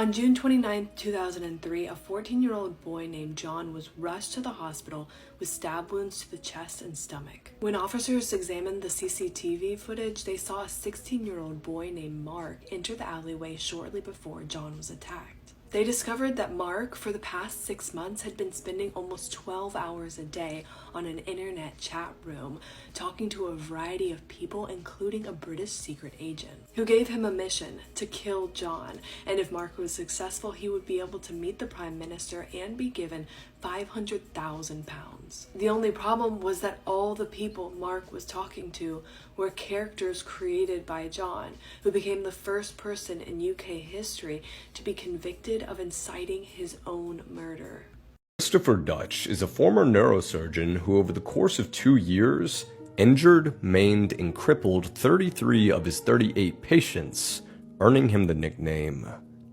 On June 29, 2003, a 14-year-old boy named John was rushed to the hospital with stab wounds to the chest and stomach. When officers examined the CCTV footage, they saw a 16-year-old boy named Mark enter the alleyway shortly before John was attacked. They discovered that Mark, for the past 6 months, had been spending almost 12 hours a day on an internet chat room, talking to a variety of people, including a British secret agent, who gave him a mission to kill John, and if Mark was successful, he would be able to meet the Prime Minister and be given £500,000. The only problem was that all the people Mark was talking to were characters created by John, who became the first person in UK history to be convicted of inciting his own murder. Christopher Dutch is a former neurosurgeon who over the course of 2 years injured, maimed, and crippled 33 of his 38 patients, earning him the nickname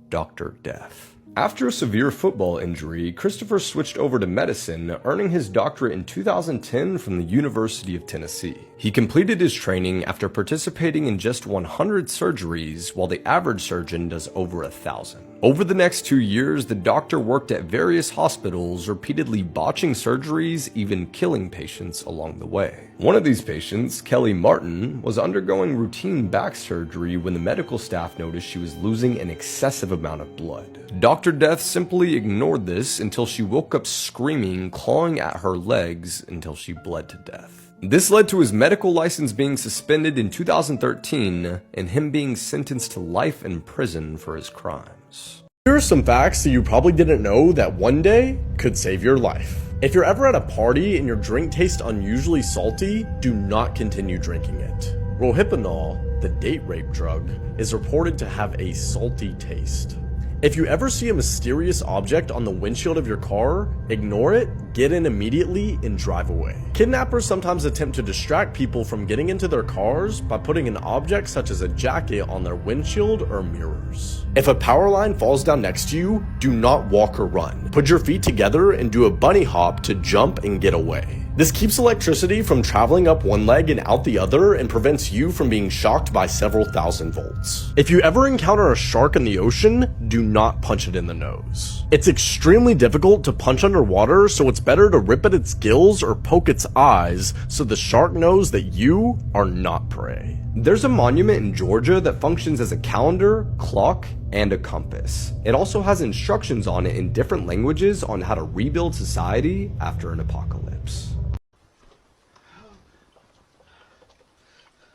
Dr. Death. After a severe football injury, Christopher switched over to medicine, earning his doctorate in 2010 from the University of Tennessee. He completed his training after participating in just 100 surgeries, while the average surgeon does over 1,000. Over the next 2 years, the doctor worked at various hospitals, repeatedly botching surgeries, even killing patients along the way. One of these patients, Kelly Martin, was undergoing routine back surgery when the medical staff noticed she was losing an excessive amount of blood. Dr. Death simply ignored this until she woke up screaming, clawing at her legs until she bled to death. This led to his medical license being suspended in 2013 and him being sentenced to life in prison for his crimes. Here are some facts that you probably didn't know that one day could save your life. If you're ever at a party and your drink tastes unusually salty, do not continue drinking it. Rohypnol, the date rape drug, is reported to have a salty taste. If you ever see a mysterious object on the windshield of your car, ignore it, get in immediately, and drive away. Kidnappers sometimes attempt to distract people from getting into their cars by putting an object such as a jacket on their windshield or mirrors. If a power line falls down next to you, do not walk or run. Put your feet together and do a bunny hop to jump and get away. This keeps electricity from traveling up one leg and out the other and prevents you from being shocked by several thousand volts. If you ever encounter a shark in the ocean, do not punch it in the nose. It's extremely difficult to punch underwater, so it's better to rip at its gills or poke its eyes so the shark knows that you are not prey. There's a monument in Georgia that functions as a calendar, clock, and a compass. It also has instructions on it in different languages on how to rebuild society after an apocalypse.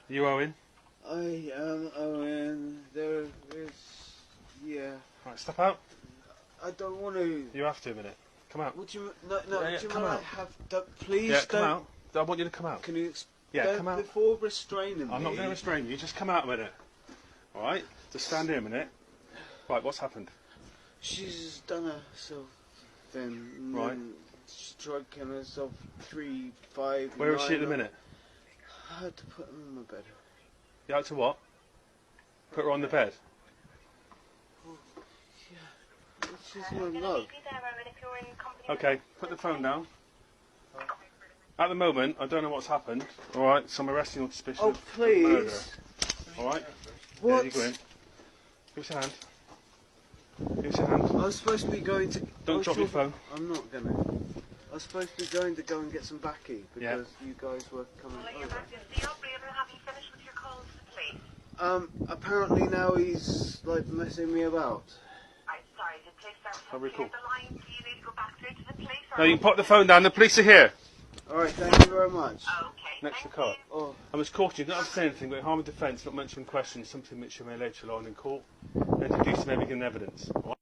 You Owen? I am Owen. There is... yeah. Right, step out. I don't want to... You have to a minute. Come out. What do you... No, Yeah, do you come mind out. I have... Please Yeah, don't... come out. I want you to come out. Can you... Yeah, come out. Before restraining me... I'm not going to restrain you, just come out a minute. Alright? Just stand here a minute. Right, what's happened? She's done herself then. Right. Striking herself 3, 5, Where is 9, she at the minute? I had to put her in my bed. You had to what? Put her on the bed? Yeah. She's my love. Okay, put the phone down. At the moment, I don't know what's happened. Alright, so I'm arresting you on suspicion Oh, of murder. please. Alright? What? Yeah, you go in. Give us your hand. Give us your hand. I was supposed to be going to... Don't drop your phone. I'm not going to. I was supposed to be going to go and get some baccy because you guys were coming over. Have you finished with your calls to the police? Apparently now he's like messing me about. I'm sorry, the police service How has very cleared cool. the line. Do you need to go back through to the police? Or No, you can put the phone down, the police are here. Alright, thank you very much. Okay, Next to thank the car. you. Oh, I must caution you, don't have to say anything, but harm of defence, not mention questions, something which you may later on in court. Introduce maybe give evidence. Alright?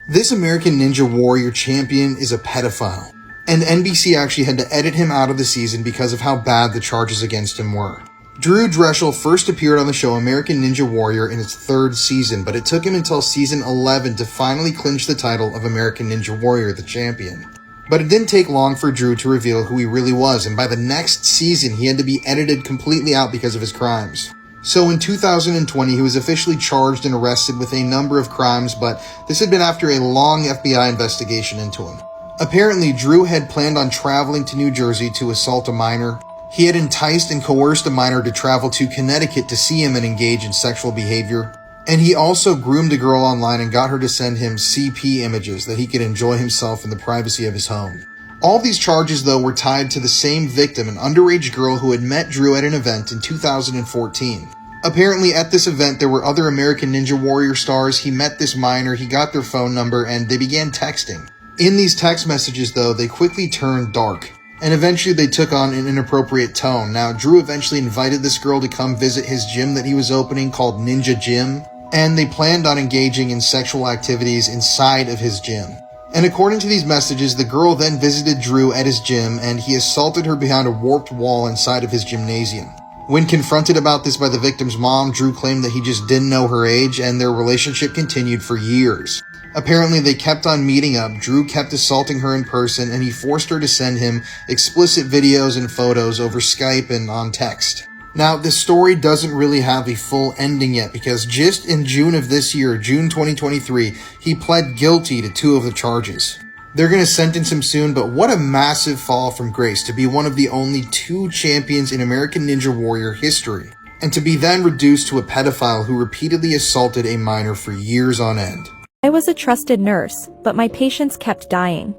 This American Ninja Warrior champion is a pedophile, and NBC actually had to edit him out of the season because of how bad the charges against him were. Drew Drechsel first appeared on the show American Ninja Warrior in its 3rd season, but it took him until season 11 to finally clinch the title of American Ninja Warrior, the champion. But it didn't take long for Drew to reveal who he really was, and by the next season he had to be edited completely out because of his crimes. So in 2020, he was officially charged and arrested with a number of crimes, but this had been after a long FBI investigation into him. Apparently, Drew had planned on traveling to New Jersey to assault a minor. He had enticed and coerced a minor to travel to Connecticut to see him and engage in sexual behavior. And he also groomed a girl online and got her to send him CP images that he could enjoy himself in the privacy of his home. All these charges, though, were tied to the same victim, an underage girl who had met Drew at an event in 2014. Apparently, at this event, there were other American Ninja Warrior stars. He met this minor, he got their phone number, and they began texting. In these text messages, though, they quickly turned dark, and eventually they took on an inappropriate tone. Now, Drew eventually invited this girl to come visit his gym that he was opening called Ninja Gym, and they planned on engaging in sexual activities inside of his gym. And according to these messages, the girl then visited Drew at his gym, and he assaulted her behind a warped wall inside of his gymnasium. When confronted about this by the victim's mom, Drew claimed that he just didn't know her age, and their relationship continued for years. Apparently, they kept on meeting up. Drew kept assaulting her in person, and he forced her to send him explicit videos and photos over Skype and on text. Now, this story doesn't really have a full ending yet, because just in June of this year, June 2023, he pled guilty to 2 of the charges. They're going to sentence him soon, but what a massive fall from grace to be one of the only 2 champions in American Ninja Warrior history, and to be then reduced to a pedophile who repeatedly assaulted a minor for years on end. I was a trusted nurse, but my patients kept dying.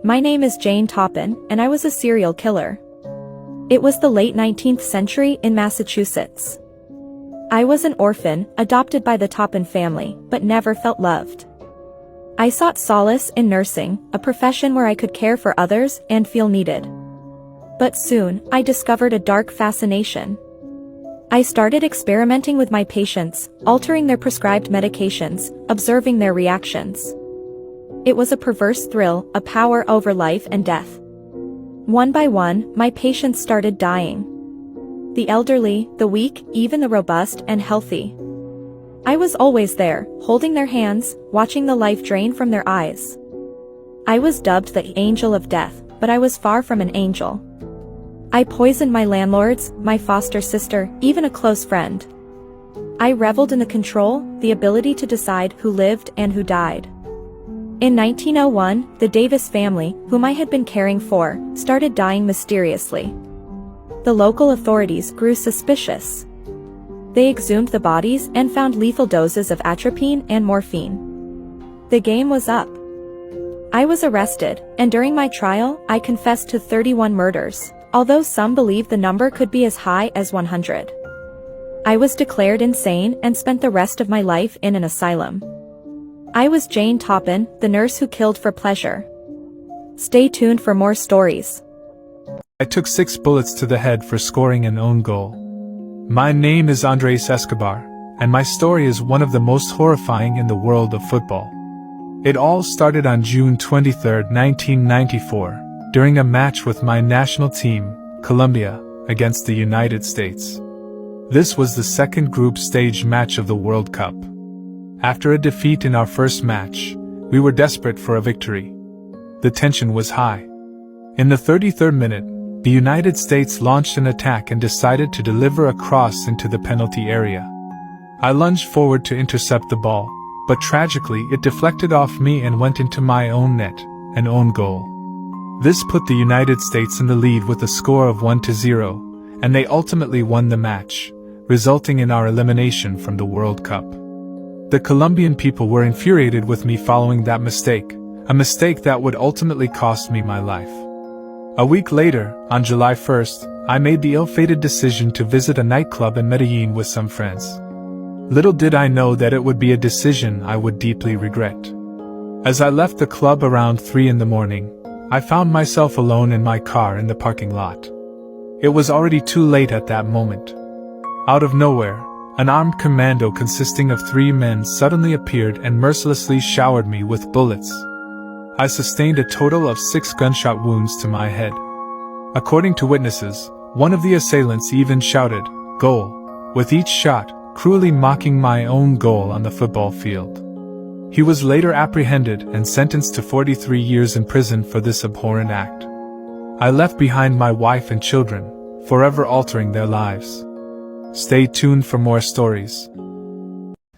My name is Jane Toppin, and I was a serial killer. It was the late 19th century in Massachusetts. I was an orphan, adopted by the Toppin family, but never felt loved. I sought solace in nursing, a profession where I could care for others and feel needed. But soon, I discovered a dark fascination. I started experimenting with my patients, altering their prescribed medications, observing their reactions. It was a perverse thrill, a power over life and death. One by one, my patients started dying. The elderly, the weak, even the robust and healthy. I was always there, holding their hands, watching the life drain from their eyes. I was dubbed the angel of death, but I was far from an angel. I poisoned my landlords, my foster sister, even a close friend. I reveled in the control, the ability to decide who lived and who died. In 1901, the Davis family, whom I had been caring for, started dying mysteriously. The local authorities grew suspicious. They exhumed the bodies and found lethal doses of atropine and morphine. The game was up. I was arrested, and during my trial, I confessed to 31 murders, although some believe the number could be as high as 100. I was declared insane and spent the rest of my life in an asylum. I was Jane Toppin, the nurse who killed for pleasure. Stay tuned for more stories. I took 6 bullets to the head for scoring an own goal. My name is Andres Escobar, and my story is one of the most horrifying in the world of football. It all started on June 23, 1994, during a match with my national team, Colombia, against the United States. This was the second group stage match of the World Cup. After a defeat in our first match, we were desperate for a victory. The tension was high. In the 33rd minute, the United States launched an attack and decided to deliver a cross into the penalty area. I lunged forward to intercept the ball, but tragically it deflected off me and went into my own net, an own goal. This put the United States in the lead with a score of 1-0, and they ultimately won the match, resulting in our elimination from the World Cup. The Colombian people were infuriated with me following that mistake, a mistake that would ultimately cost me my life. A week later, on July 1st, I made the ill-fated decision to visit a nightclub in Medellin with some friends. Little did I know that it would be a decision I would deeply regret. As I left the club around 3 in the morning, I found myself alone in my car in the parking lot. It was already too late at that moment. Out of nowhere, an armed commando consisting of 3 men suddenly appeared and mercilessly showered me with bullets. I sustained a total of 6 gunshot wounds to my head. According to witnesses, one of the assailants even shouted, "Goal," with each shot, cruelly mocking my own goal on the football field. He was later apprehended and sentenced to 43 years in prison for this abhorrent act. I left behind my wife and children, forever altering their lives. Stay tuned for more stories.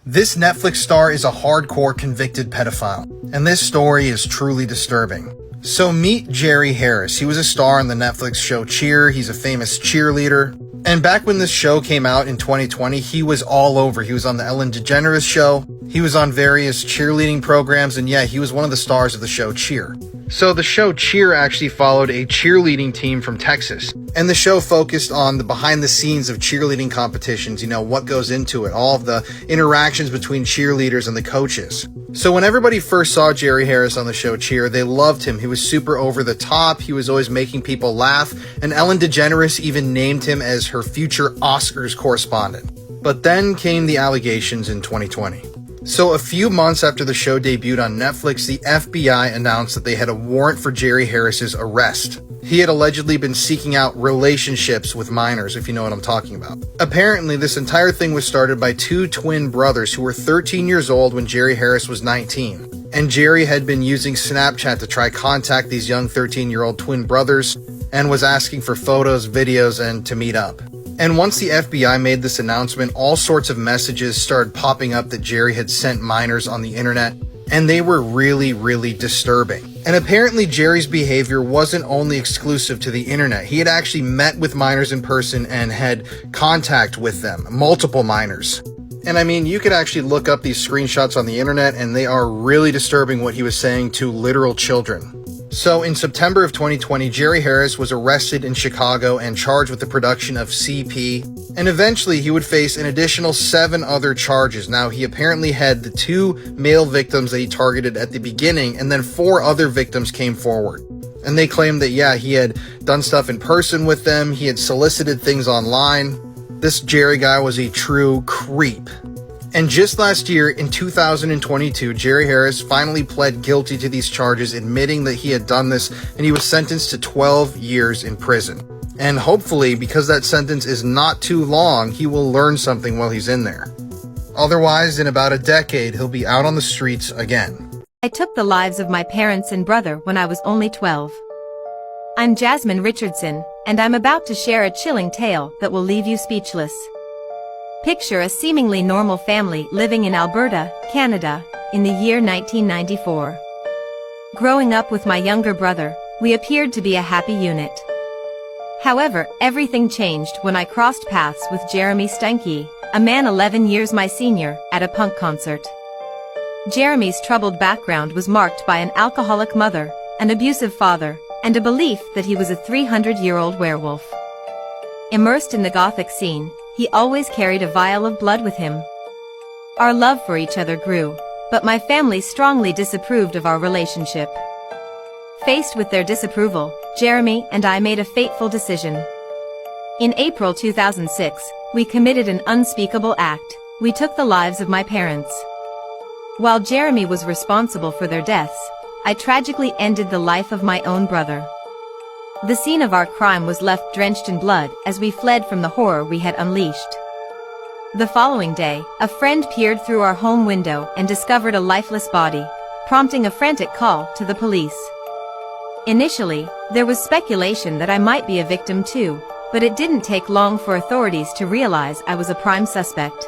This Netflix star is a hardcore convicted pedophile, and this story is truly disturbing. So meet Jerry Harris. He was a star on the Netflix show Cheer. He's a famous cheerleader. And back when this show came out in 2020, he was all over. He was on the Ellen DeGeneres show. He was on various cheerleading programs. And yeah, he was one of the stars of the show Cheer. So the show Cheer actually followed a cheerleading team from Texas. And the show focused on the behind the scenes of cheerleading competitions, you know, what goes into it, all of the interactions between cheerleaders and the coaches. So when everybody first saw Jerry Harris on the show Cheer, they loved him. He was super over the top. He was always making people laugh. And Ellen DeGeneres even named him as her future Oscars correspondent. But then came the allegations in 2020. So a few months after the show debuted on Netflix, the FBI announced that they had a warrant for Jerry Harris's arrest. He had allegedly been seeking out relationships with minors, if you know what I'm talking about. Apparently, this entire thing was started by two twin brothers who were 13 years old when Jerry Harris was 19. And Jerry had been using Snapchat to try contact these young 13-year-old twin brothers and was asking for photos, videos, and to meet up. And once the FBI made this announcement, all sorts of messages started popping up that Jerry had sent minors on the internet, and they were really, really disturbing. And apparently Jerry's behavior wasn't only exclusive to the internet. He had actually met with minors in person and had contact with them, multiple minors. And I mean, you could actually look up these screenshots on the internet, and they are really disturbing what he was saying to literal children. So in September of 2020, Jerry Harris was arrested in Chicago and charged with the production of CP, and eventually he would face an additional 7 other charges. Now, he apparently had the 2 male victims that he targeted at the beginning, and then 4 other victims came forward. And they claimed that, yeah, he had done stuff in person with them, he had solicited things online. This Jerry guy was a true creep. And just last year, in 2022, Jerry Harris finally pled guilty to these charges, admitting that he had done this, and he was sentenced to 12 years in prison. And hopefully, because that sentence is not too long, he will learn something while he's in there. Otherwise, in about a decade, he'll be out on the streets again. I took the lives of my parents and brother when I was only 12. I'm Jasmine Richardson, and I'm about to share a chilling tale that will leave you speechless. Picture a seemingly normal family living in Alberta, Canada, in the year 1994. Growing up with my younger brother, we appeared to be a happy unit. However, everything changed when I crossed paths with Jeremy Steinke, a man 11 years my senior, at a punk concert. Jeremy's troubled background was marked by an alcoholic mother, an abusive father, and a belief that he was a 300-year-old werewolf. Immersed in the gothic scene, he always carried a vial of blood with him. Our love for each other grew, but my family strongly disapproved of our relationship. Faced with their disapproval, Jeremy and I made a fateful decision. In April 2006, we committed an unspeakable act. We took the lives of my parents. While Jeremy was responsible for their deaths, I tragically ended the life of my own brother. The scene of our crime was left drenched in blood as we fled from the horror we had unleashed. The following day, a friend peered through our home window and discovered a lifeless body, prompting a frantic call to the police. Initially, there was speculation that I might be a victim too, but it didn't take long for authorities to realize I was a prime suspect.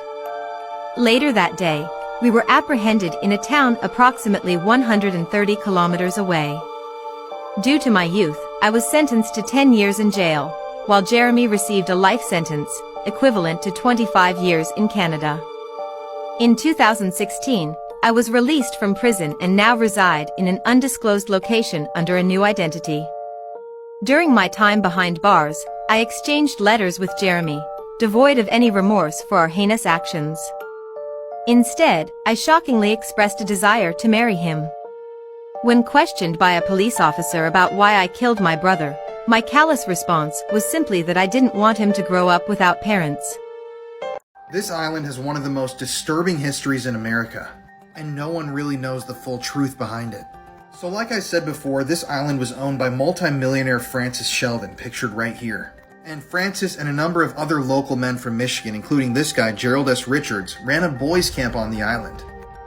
Later that day, we were apprehended in a town approximately 130 kilometers away. Due to my youth, I was sentenced to 10 years in jail, while Jeremy received a life sentence, equivalent to 25 years in Canada. In 2016, I was released from prison and now reside in an undisclosed location under a new identity. During my time behind bars, I exchanged letters with Jeremy, devoid of any remorse for our heinous actions. Instead, I shockingly expressed a desire to marry him. When questioned by a police officer about why I killed my brother, my callous response was simply that I didn't want him to grow up without parents. This island has one of the most disturbing histories in America, and no one really knows the full truth behind it. So like I said before, this island was owned by multi-millionaire Francis Sheldon, pictured right here. And Francis and a number of other local men from Michigan, including this guy, Gerald S. Richards, ran a boys' camp on the island.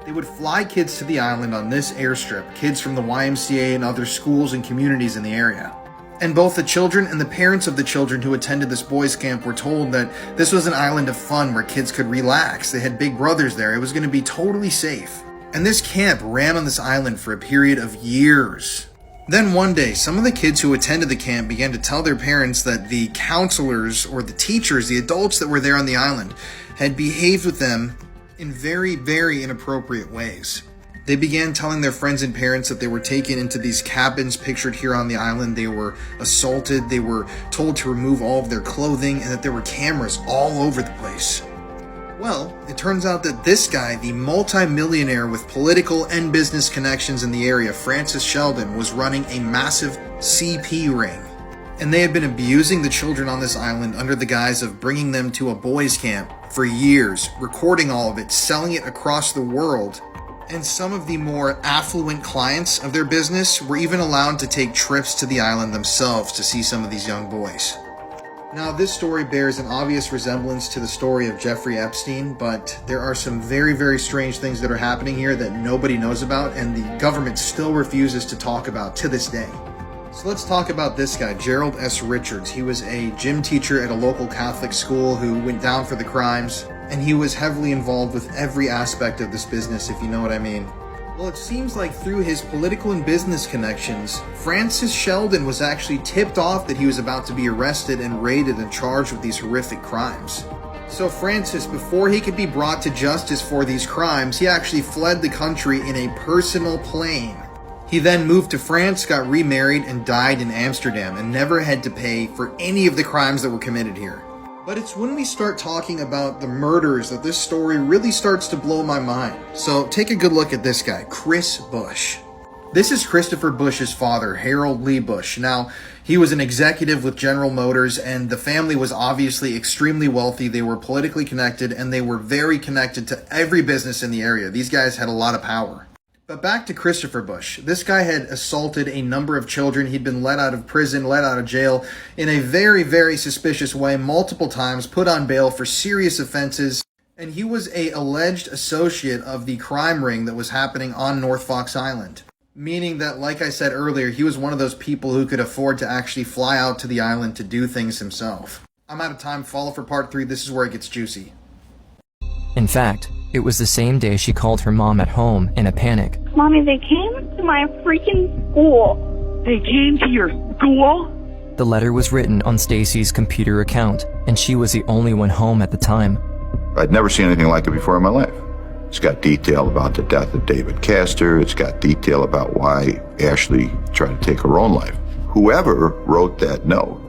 They would fly kids to the island on this airstrip, kids from the YMCA and other schools and communities in the area. And both the children and the parents of the children who attended this boys' camp were told that this was an island of fun where kids could relax. They had big brothers there. It was going to be totally safe. And this camp ran on this island for a period of years. Then one day, some of the kids who attended the camp began to tell their parents that the counselors or the teachers, the adults that were there on the island, had behaved with them in very, very inappropriate ways. They began telling their friends and parents that they were taken into these cabins pictured here on the island. They were assaulted, they were told to remove all of their clothing, and that there were cameras all over the place. Well, it turns out that this guy, the multi-millionaire with political and business connections in the area, Francis Sheldon, was running a massive CP ring. And they had been abusing the children on this island under the guise of bringing them to a boys' camp for years, recording all of it, selling it across the world. And some of the more affluent clients of their business were even allowed to take trips to the island themselves to see some of these young boys. Now, this story bears an obvious resemblance to the story of Jeffrey Epstein, but there are some very, very strange things that are happening here that nobody knows about, and the government still refuses to talk about to this day. So let's talk about this guy, Gerald S. Richards. He was a gym teacher at a local Catholic school who went down for the crimes, and he was heavily involved with every aspect of this business, if you know what I mean. Well, it seems like through his political and business connections, Francis Sheldon was actually tipped off that he was about to be arrested and raided and charged with these horrific crimes. So Francis, before he could be brought to justice for these crimes, he actually fled the country in a personal plane. He then moved to France, got remarried, and died in Amsterdam, and never had to pay for any of the crimes that were committed here. But it's when we start talking about the murders that this story really starts to blow my mind. So take a good look at this guy, Chris Bush. This is Christopher Bush's father, Harold Lee Bush. Now, he was an executive with General Motors, and the family was obviously extremely wealthy. They were politically connected, and they were very connected to every business in the area. These guys had a lot of power. But back to Christopher Bush. This guy had assaulted a number of children. He'd been let out of prison, let out of jail in a very, very suspicious way multiple times, put on bail for serious offenses. And he was an alleged associate of the crime ring that was happening on North Fox Island. Meaning that, like I said earlier, he was one of those people who could afford to actually fly out to the island to do things himself. I'm out of time. Follow for part 3. This is where it gets juicy. In fact, it was the same day she called her mom at home in a panic. Mommy, they came to my freaking school. They came to your school? The letter was written on Stacy's computer account, and she was the only one home at the time. I'd never seen anything like it before in my life. It's got detail about the death of David Castor. It's got detail about why Ashley tried to take her own life. Whoever wrote that note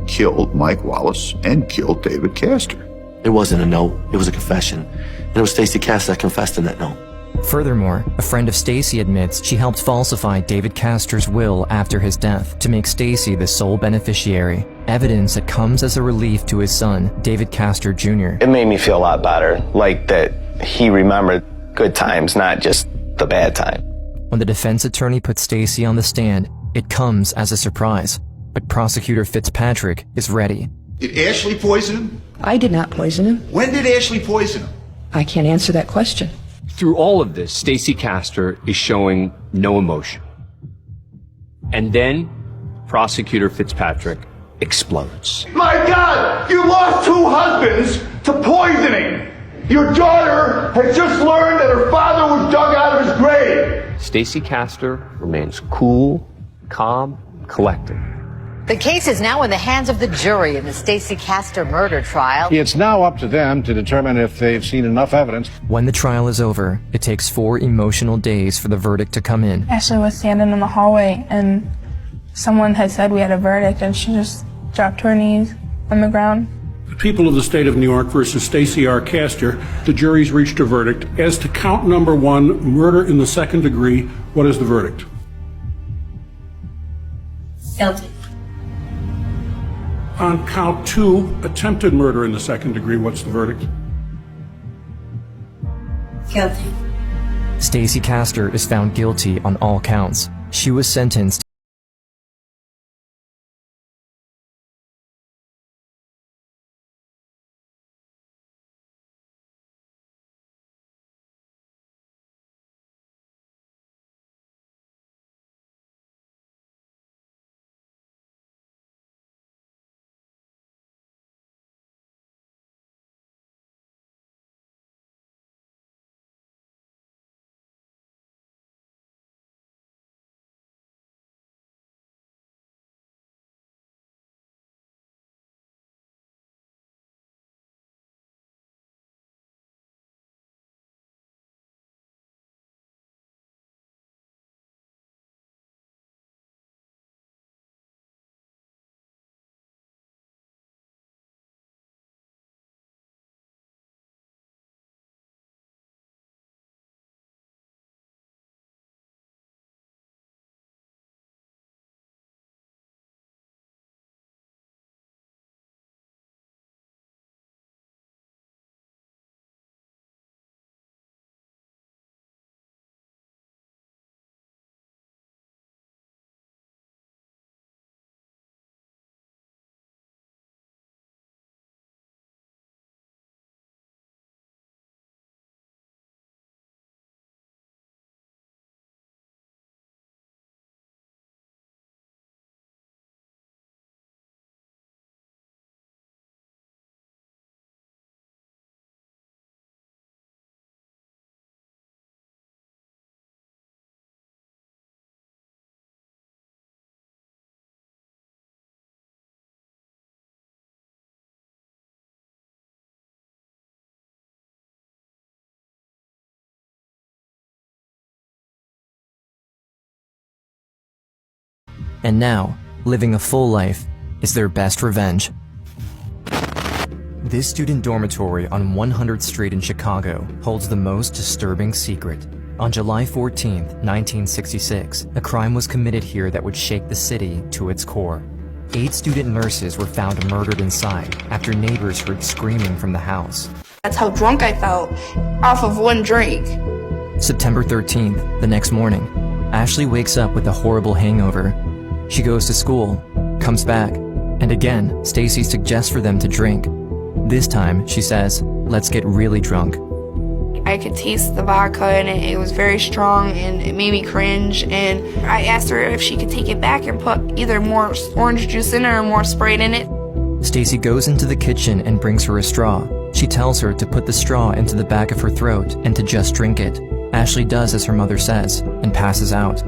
killed Mike Wallace and killed David Castor. It wasn't a note, it was a confession. And it was Stacy Castor that confessed in that note. Furthermore, a friend of Stacy admits she helped falsify David Castor's will after his death to make Stacy the sole beneficiary, evidence that comes as a relief to his son, David Castor Jr. It made me feel a lot better, like that he remembered good times, not just the bad time. When the defense attorney put Stacy on the stand, it comes as a surprise, but prosecutor Fitzpatrick is ready. Did Ashley poison him? I did not poison him. When did Ashley poison him? I can't answer that question. Through all of this, Stacy Castor is showing no emotion. And then, prosecutor Fitzpatrick explodes. My God! You lost 2 husbands to poisoning! Your daughter has just learned that her father was dug out of his grave! Stacy Castor remains cool, calm, collected. The case is now in the hands of the jury in the Stacy Castor murder trial. It's now up to them to determine if they've seen enough evidence. When the trial is over, it takes 4 emotional days for the verdict to come in. Ashley was standing in the hallway and someone had said we had a verdict and she just dropped to her knees on the ground. The people of the state of New York versus Stacy R. Castor, the jury's reached a verdict. As to count number 1, murder in the second degree, what is the verdict? Guilty. On count 2, attempted murder in the second degree, what's the verdict? Guilty. Stacy Castor is found guilty on all counts. She was sentenced And now, living a full life is their best revenge. This student dormitory on 100th Street in Chicago holds the most disturbing secret. On July 14, 1966, a crime was committed here that would shake the city to its core. 8 student nurses were found murdered inside after neighbors heard screaming from the house. That's how drunk I felt, off of one drink. September 13th, the next morning, Ashley wakes up with a horrible hangover. She goes to school, comes back, and again, Stacy suggests for them to drink. This time, she says, "Let's get really drunk." I could taste the vodka and it was very strong and it made me cringe, and I asked her if she could take it back and put either more orange juice in it or more Sprite in it. Stacy goes into the kitchen and brings her a straw. She tells her to put the straw into the back of her throat and to just drink it. Ashley does as her mother says and passes out.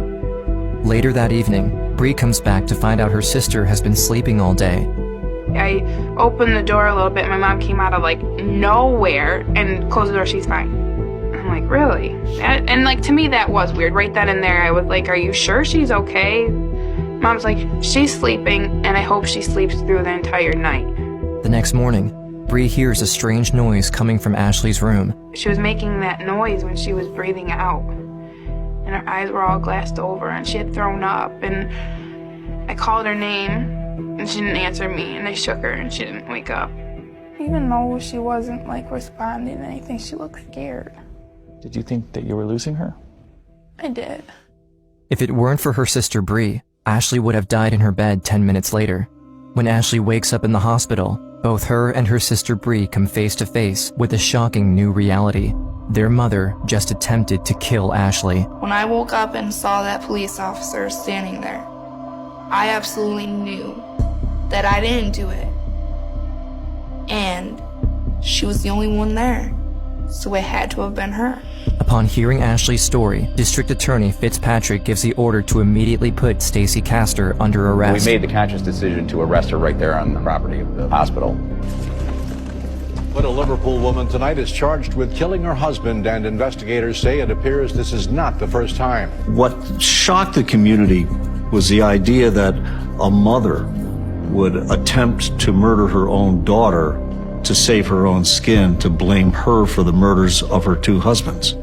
Later that evening, Bree comes back to find out her sister has been sleeping all day. I opened the door a little bit. My mom came out of like nowhere and closed the door. She's fine. I'm like, really? And like, to me that was weird. Right then and there I was like, are you sure she's okay? Mom's like, she's sleeping and I hope she sleeps through the entire night. The next morning, Bree hears a strange noise coming from Ashley's room. She was making that noise when she was breathing out, and her eyes were all glassed over and she had thrown up, and I called her name and she didn't answer me, and I shook her and she didn't wake up. Even though she wasn't like responding to anything, she looked scared. Did you think that you were losing her? I did. If it weren't for her sister Bree, Ashley would have died in her bed 10 minutes later. When Ashley wakes up in the hospital, both her and her sister Bree come face to face with a shocking new reality. Their mother just attempted to kill Ashley. When I woke up and saw that police officer standing there, I absolutely knew that I didn't do it. And she was the only one there, so it had to have been her. Upon hearing Ashley's story, District Attorney Fitzpatrick gives the order to immediately put Stacy Castor under arrest. We made the conscious decision to arrest her right there on the property of the hospital. But a Liverpool woman tonight is charged with killing her husband, and investigators say it appears this is not the first time. What shocked the community was the idea that a mother would attempt to murder her own daughter to save her own skin, to blame her for the murders of her 2 husbands.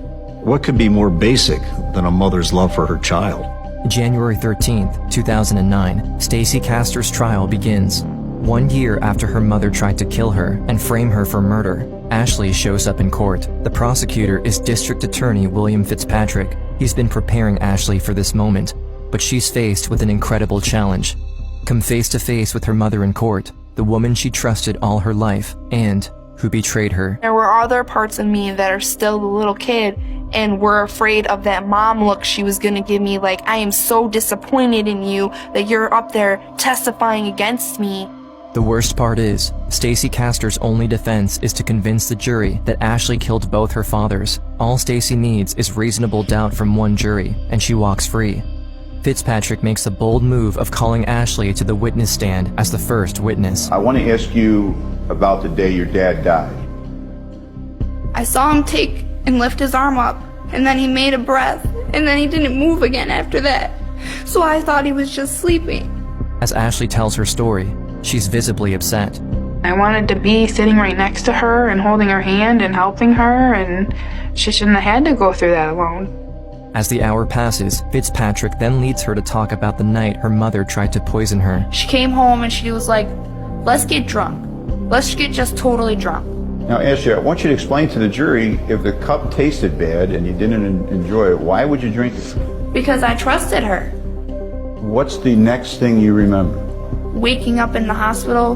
What could be more basic than a mother's love for her child? January 13th, 2009, Stacy Castor's trial begins. 1 year after her mother tried to kill her and frame her for murder, Ashley shows up in court. The prosecutor is District Attorney William Fitzpatrick. He's been preparing Ashley for this moment, but she's faced with an incredible challenge. Come face to face with her mother in court, the woman she trusted all her life, and who betrayed her. There were other parts of me that are still the little kid and were afraid of that mom look she was gonna give me, like, I am so disappointed in you that you're up there testifying against me. The worst part is, Stacy Castor's only defense is to convince the jury that Ashley killed both her fathers. All Stacy needs is reasonable doubt from one jury, and she walks free. Fitzpatrick makes the bold move of calling Ashley to the witness stand as the first witness. I want to ask you about the day your dad died. I saw him take and lift his arm up, and then he made a breath, and then he didn't move again after that. So I thought he was just sleeping. As Ashley tells her story, she's visibly upset. I wanted to be sitting right next to her and holding her hand and helping her, and she shouldn't have had to go through that alone. As the hour passes, Fitzpatrick then leads her to talk about the night her mother tried to poison her. She came home and she was like, let's get drunk. Let's get just totally drunk. Now, Ashley, I want you to explain to the jury, if the cup tasted bad and you didn't enjoy it, why would you drink it? Because I trusted her. What's the next thing you remember? Waking up in the hospital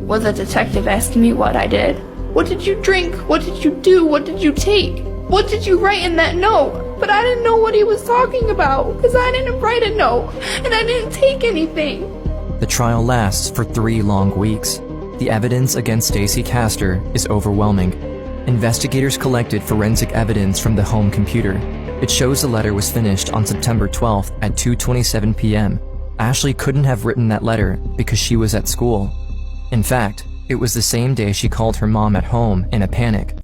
with a detective asking me what I did. What did you drink? What did you do? What did you take? What did you write in that note? But I didn't know what he was talking about, because I didn't write a note, and I didn't take anything. The trial lasts for 3 long weeks. The evidence against Stacy Castor is overwhelming. Investigators collected forensic evidence from the home computer. It shows the letter was finished on September 12th at 2:27 p.m. Ashley couldn't have written that letter because she was at school. In fact, it was the same day she called her mom at home in a panic.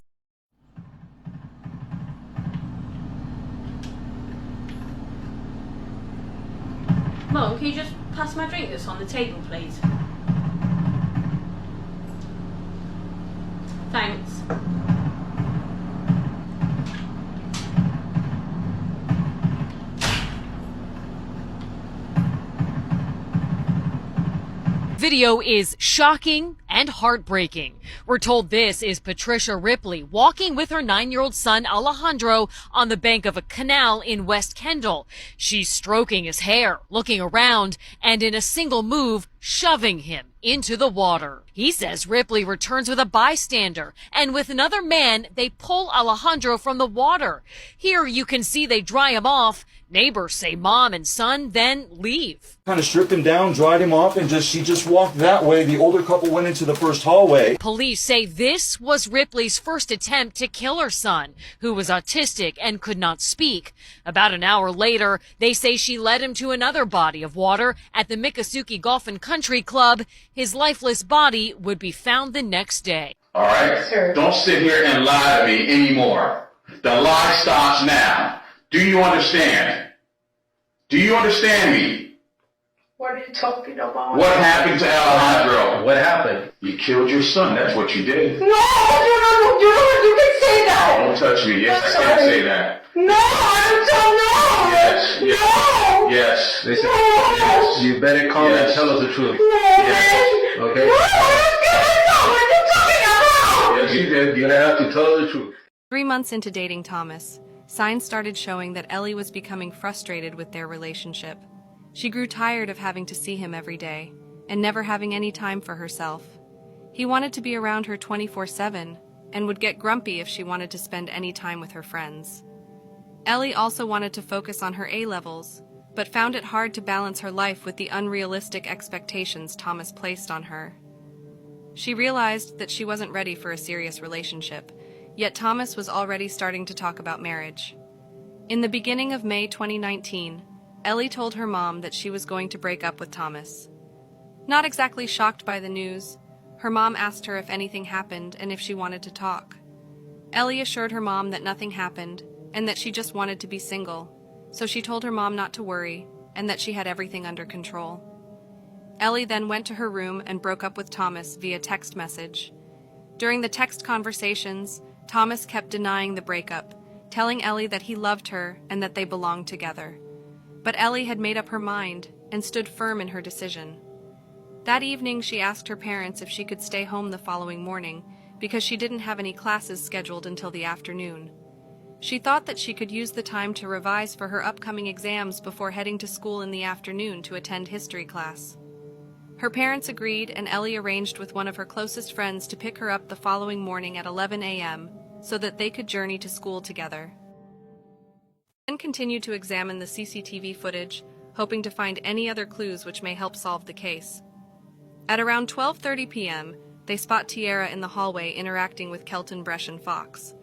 Mom, can you just pass my drink that's on the table, please? Thanks. Video is shocking and heartbreaking. We're told this is Patricia Ripley walking with her 9-year-old son Alejandro on the bank of a canal in West Kendall. She's stroking his hair, looking around, and in a single move, shoving him into the water. He says Ripley returns with a bystander, and with another man, they pull Alejandro from the water. Here you can see they dry him off. Neighbors say mom and son then leave. Kind of stripped him down, dried him off, and she just walked that way. The older couple went into the first hallway. Police say this was Ripley's first attempt to kill her son, who was autistic and could not speak. About an hour later, they say she led him to another body of water at the Miccosukee Golf and Country Club. His lifeless body would be found the next day. All right? Don't sit here and lie to me anymore. The lie stops now. Do you understand? Do you understand me? What are you talking about? What happened to Alejandro? What happened? You killed your son. That's what you did. No, you can say that. Don't touch me. Yes, I can say that. No, I don't know. Yes. No. Yes. Listen, No. yes. You better come and tell us the truth. No, Yes. Okay? No, what are you talking about? Yes, you did. You're gonna have to tell us the truth. 3 months into dating Thomas, signs started showing that Ellie was becoming frustrated with their relationship. She grew tired of having to see him every day, and never having any time for herself. He wanted to be around her 24/7, and would get grumpy if she wanted to spend any time with her friends. Ellie also wanted to focus on her A-levels, but found it hard to balance her life with the unrealistic expectations Thomas placed on her. She realized that she wasn't ready for a serious relationship, yet Thomas was already starting to talk about marriage. In the beginning of May 2019, Ellie told her mom that she was going to break up with Thomas. Not exactly shocked by the news, her mom asked her if anything happened and if she wanted to talk. Ellie assured her mom that nothing happened and that she just wanted to be single, so she told her mom not to worry and that she had everything under control. Ellie then went to her room and broke up with Thomas via text message. During the text conversations, Thomas kept denying the breakup, telling Ellie that he loved her and that they belonged together. But Ellie had made up her mind and stood firm in her decision. That evening, she asked her parents if she could stay home the following morning because she didn't have any classes scheduled until the afternoon. She thought that she could use the time to revise for her upcoming exams before heading to school in the afternoon to attend history class. Her parents agreed, and Ellie arranged with one of her closest friends to pick her up the following morning at 11 a.m. so that they could journey to school together. Then continued to examine the CCTV footage, hoping to find any other clues which may help solve the case. At around 12:30 p.m., they spot Tiara in the hallway interacting with Kelton, Bresh, and Fox.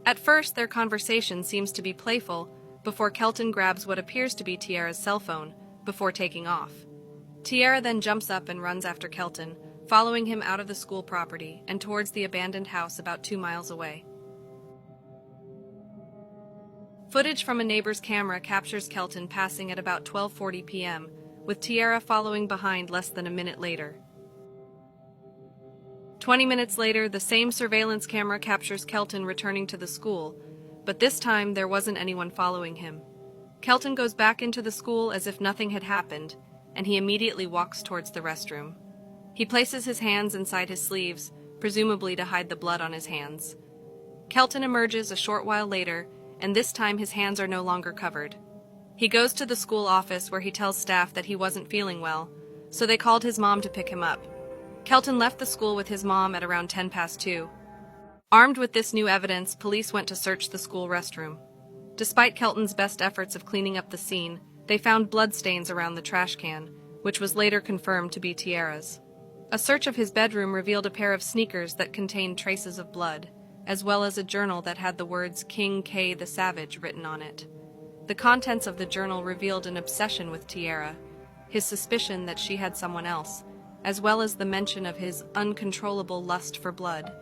At first, their conversation seems to be playful, before Kelton grabs what appears to be Tiara's cell phone, before taking off. Tiara then jumps up and runs after Kelton, following him out of the school property and towards the abandoned house about 2 miles away. Footage from a neighbor's camera captures Kelton passing at about 12:40 p.m., with Tiara following behind less than a minute later. 20 minutes later, the same surveillance camera captures Kelton returning to the school, but this time there wasn't anyone following him. Kelton goes back into the school as if nothing had happened, and he immediately walks towards the restroom. He places his hands inside his sleeves, presumably to hide the blood on his hands. Kelton emerges a short while later, and this time his hands are no longer covered. He goes to the school office where he tells staff that he wasn't feeling well, so they called his mom to pick him up. Kelton left the school with his mom at around 2:10. Armed with this new evidence, police went to search the school restroom. Despite Kelton's best efforts of cleaning up the scene, they found bloodstains around the trash can, which was later confirmed to be Tiara's. A search of his bedroom revealed a pair of sneakers that contained traces of blood, as well as a journal that had the words King K the Savage written on it. The contents of the journal revealed an obsession with Tiara, his suspicion that she had someone else, as well as the mention of his uncontrollable lust for blood,